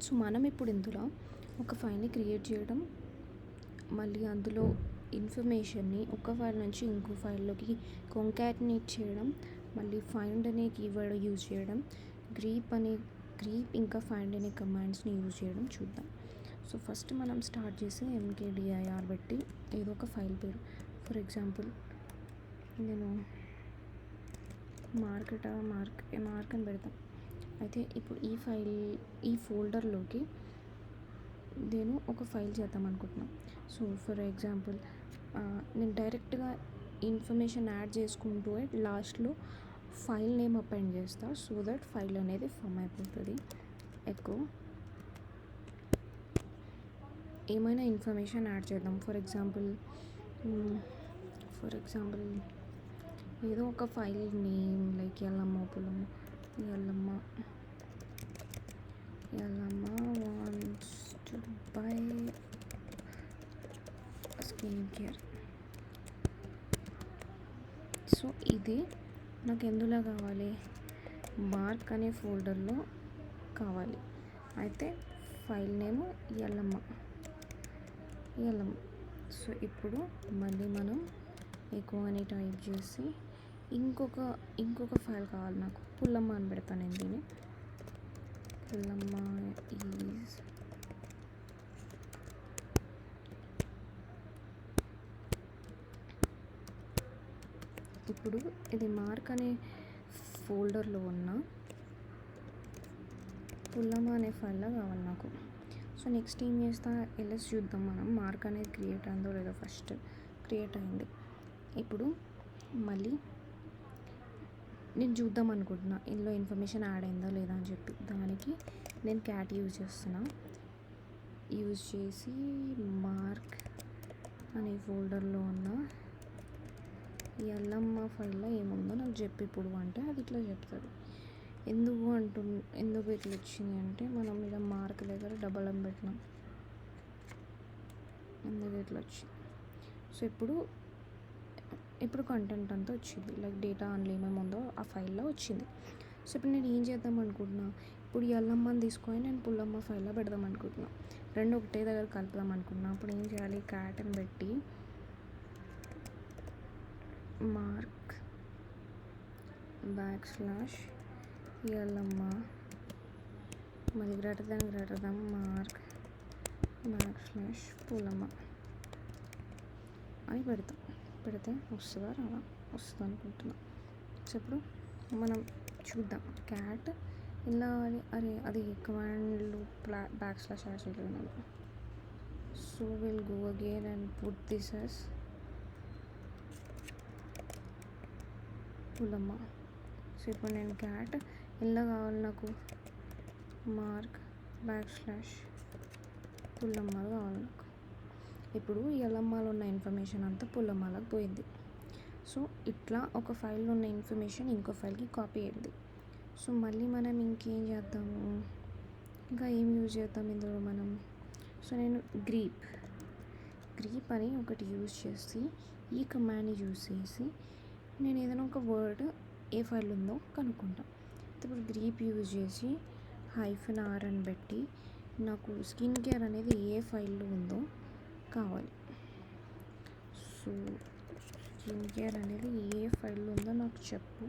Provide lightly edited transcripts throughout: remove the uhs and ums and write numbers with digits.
So మనం ఇప్పుడు ఇందులో ఒక ఫైల్ని క్రియేట్ చేయడం, మళ్ళీ అందులో ఇన్ఫర్మేషన్ని ఒక ఫైల్ నుంచి ఇంకో ఫైల్లోకి కాంకాటినేట్ చేయడం, మళ్ళీ ఫైండ్ అనే కీవర్డ్ యూజ్ చేయడం, గ్రీప్ ఇంకా ఫైండ్ అనే కమాండ్స్ని యూజ్ చేయడం చూద్దాం. సో ఫస్ట్ మనం స్టార్ట్ చేసి mkdir బట్టి ఏదో ఒక ఫైల్ పేరు, ఫర్ ఎగ్జాంపుల్ నేను మార్క్ అని పెడతాం. అయితే ఇప్పుడు ఈ ఫోల్డర్లోకి నేను ఒక ఫైల్ చేద్దాం అనుకుంటున్నాను. సో ఫర్ ఎగ్జాంపుల్ నేను డైరెక్ట్గా ఇన్ఫర్మేషన్ యాడ్ చేసుకుంటూ లాస్ట్లో ఫైల్ నేమ్ అపెండ్ చేస్తా, సో దట్ ఫైల్ అనేది ఫామ్ అయిపోతుంది. ఎకో ఏమైనా ఇన్ఫర్మేషన్ యాడ్ చేద్దాం, ఫర్ ఎగ్జాంపుల్ ఏదో ఒక file name like Yellamma wants to buy skin care. So ఇది నాకు ఎందులో కావాలి, మార్క్ అనే ఫోల్డర్లో కావాలి. అయితే ఫైల్ నేమ్ ఎల్లమ్మ. సో ఇప్పుడు మళ్ళీ మనం ఎకో అని టైప్ చేసి ఇంకొక ఫైల్ కావాలి నాకు, పుల్లమ్మ అని పెడతాను నేను దీన్ని. పుల్లమ్మ ఈజ్ ఇప్పుడు ఇది మార్క్ అనే ఫోల్డర్లో ఉన్న పుల్లమ్మ అనే ఫైల్లో కావాలి నాకు. సో నెక్స్ట్ ఏం చేస్తా, ఎల్ఎస్ చూద్దాం మనం మార్క్ అనేది క్రియేట్ అయిందో లేదో. ఫస్ట్ క్రియేట్ అయింది. ఇప్పుడు మళ్ళీ నేను చూద్దాం అనుకుంటున్నా ఇందులో ఇన్ఫర్మేషన్ యాడ్ అయిందా లేదా అని చెప్పి. దానికి నేను క్యాట్ యూజ్ చేసి మార్క్ అనే ఫోల్డర్లో ఉన్న ఎల్లమ్మ ఫైల్లో ఏముందో నాకు చెప్పి ఇప్పుడు అంటే అది ఇట్లా చెప్తుంది. ఎందుకు ఇట్లా వచ్చింది అంటే మనం ఇలా మార్క్ దగ్గర డబల్ ఎం పెట్టినాం, ఎందుకు ఇట్లా వచ్చింది. సో ఇప్పుడు కంటెంట్ అంతా వచ్చింది, లైక్ డేటా అందులో ఏమేమి ఉందో ఆ ఫైల్లో వచ్చింది. సో ఇప్పుడు నేను ఏం చేద్దాం అనుకుంటున్నా, ఇప్పుడు ఎల్లమ్మని తీసుకొని నేను పుల్లమ్మ ఫైల్లో పెడదాం అనుకుంటున్నా, రెండు ఒకటే దగ్గర కలుపుదాం అనుకుంటున్నా. అప్పుడు ఏం చేయాలి, క్యాట్ అని పెట్టి మార్క్ / ఎల్లమ్మ మరి గ్రేటర్ దాన్ మార్క్ / పుల్లమ్మ అని పెడితే వస్తుందా రాదా, వస్తుంది అనుకుంటున్నా. సో ఇప్పుడు మనం చూద్దాం, క్యాట్ ఇలా అది కమాండ్లు / యాడ్ చేయలేదు. So will go again and put this as Pullamma. So ఇప్పుడు నేను క్యాట్ ఎలా కావాలి నాకు, మార్క్ / పుల్లమ్మలు కావాలి నాకు. ఇప్పుడు ఎల్లమ్మలో ఉన్న ఇన్ఫర్మేషన్ అంతా పుల్లమ్మలకు పోయింది. సో ఇట్లా ఒక ఫైల్లో ఉన్న ఇన్ఫర్మేషన్ ఇంకో ఫైల్కి కాపీ అయింది. సో మళ్ళీ మనం ఇంకేం చేద్దాము, ఇంకా ఏం యూజ్ చేద్దాం ఇందులో మనం. సో నేను గ్రీప్ అని ఒకటి యూజ్ చేసి ఈ కమాండ్ని యూజ్ చేసి నేను ఏదైనా ఒక వర్డ్ ఏ ఫైల్ ఉందో కనుక్కుంటాం. ఇప్పుడు గ్రీప్ యూజ్ చేసి -r అని పెట్టి నాకు స్కిన్ కేర్ అనేది ఏ ఫైల్లో ఉందో కావాలి. సో స్కిన్ కేర్ అనేది ఏ ఫైల్లో ఉందో నాకు చెప్పు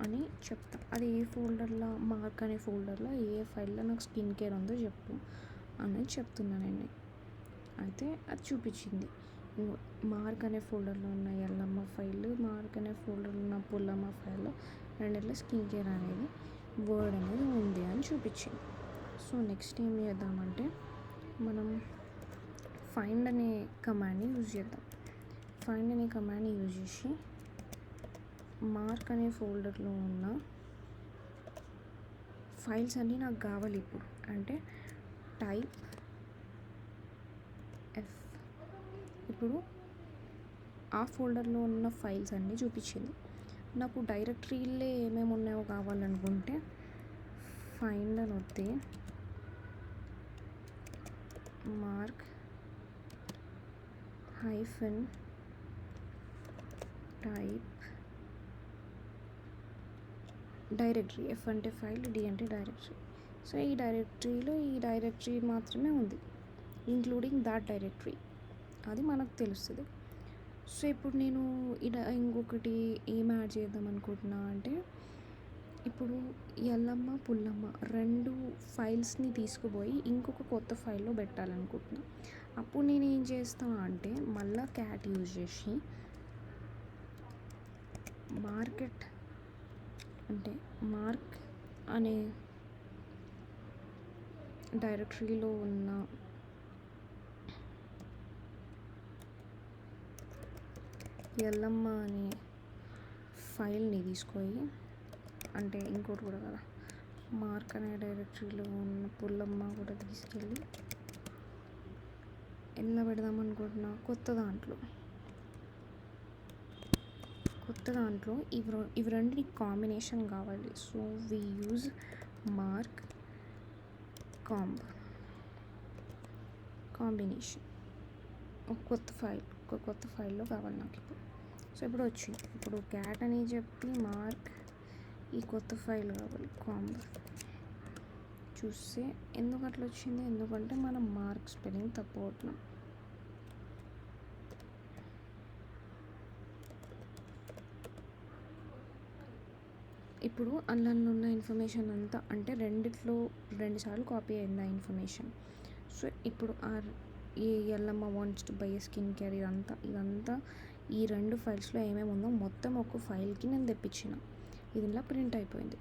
అని చెప్తా. అది ఏ ఫోల్డర్లో, మార్క్ అనే ఫోల్డర్లో ఏ ఫైల్లో నాకు స్కిన్ కేర్ ఉందో చెప్పు అని చెప్తున్నాను నేను. అయితే అది చూపించింది, మార్క్ అనే ఫోల్డర్లో ఉన్న ఎల్లమ్మ ఫైల్, మార్క్ అనే ఫోల్డర్లో ఉన్న పుల్లమ్మ ఫైల్లో రెండిట్లో స్కిన్ కేర్ అనేది వర్డ్ అనేది ఉంది అని చూపించింది. సో నెక్స్ట్ ఏం చేద్దామంటే మనం ఫైండ్ అనే కమాండ్ని యూజ్ చేద్దాం. ఫైండ్ అనే కమాండ్ని యూజ్ చేసి మార్క్ అనే ఫోల్డర్లో ఉన్న ఫైల్స్ అన్నీ నాకు కావాలి ఇప్పుడు. అంటే టైప్ F. ఇప్పుడు ఆ ఫోల్డర్లో ఉన్న ఫైల్స్ అన్నీ చూపించింది నాకు. డైరెక్టరీలో ఏమేమి ఉన్నాయో కావాలనుకుంటే ఫైండ్ అని వస్తే మార్క్ -టైప్ డైరెక్టరీ. F అంటే ఫైల్, D అంటే డైరెక్టరీ. సో ఈ డైరెక్టరీలో ఈ డైరెక్టరీ మాత్రమే ఉంది, ఇంక్లూడింగ్ దాట్ డైరెక్టరీ, అది మనకు తెలుస్తుంది. సో ఇప్పుడు నేను ఇంకొకటి ఏం యాడ్ చేద్దాం అనుకుంటున్నా అంటే, ఇప్పుడు ఎల్లమ్మ పుల్లమ్మ రెండు ఫైల్స్ని తీసుకుపోయి ఇంకొక కొత్త ఫైల్లో పెట్టాలనుకుంటున్నా. అప్పుడు నేను ఏం చేస్తాను అంటే, మళ్ళీ క్యాట్ యూజ్ చేసి మార్కెట్ అంటే మార్క్ అనే డైరెక్టరీలో ఉన్న ఎల్లమ్మ అనే ఫైల్ని తీసుకొని, అంటే ఇంకోటి కూడా కదా, మార్క్ అనే డైరెక్టరీలో ఉన్న పుల్లమ్మ కూడా తీసుకెళ్ళి ఎలా పెడదాం అనుకుంటున్నా, కొత్త దాంట్లో ఇవి రెండింటి కాంబినేషన్ కావాలి. So we use mark combination ఒక కొత్త ఫైల్లో కావాలి నాకు ఇప్పుడు. సో ఇప్పుడు వచ్చింది, ఇప్పుడు క్యాట్ అని చెప్పి మార్క్, ఈ కొత్త ఫైల్ కావాలి చూస్తే ఎందుకు అట్లా వచ్చింది, ఎందుకంటే మనం మార్క్ స్పెల్లింగ్ తప్పు అవుతున్నాం. ఇప్పుడు అందులో ఉన్న ఇన్ఫర్మేషన్ అంతా, అంటే రెండిట్లో 2 సార్లు కాపీ అయింది ఆ ఇన్ఫర్మేషన్. సో ఇప్పుడు ఈ Yellamma wants to buy skin care ఇదంతా ఈ 2 ఫైల్స్లో ఏమేమి ఉందో మొత్తం ఒక ఫైల్కి నేను తెప్పించిన, ఇది ఇలా ప్రింట్ అయిపోయింది.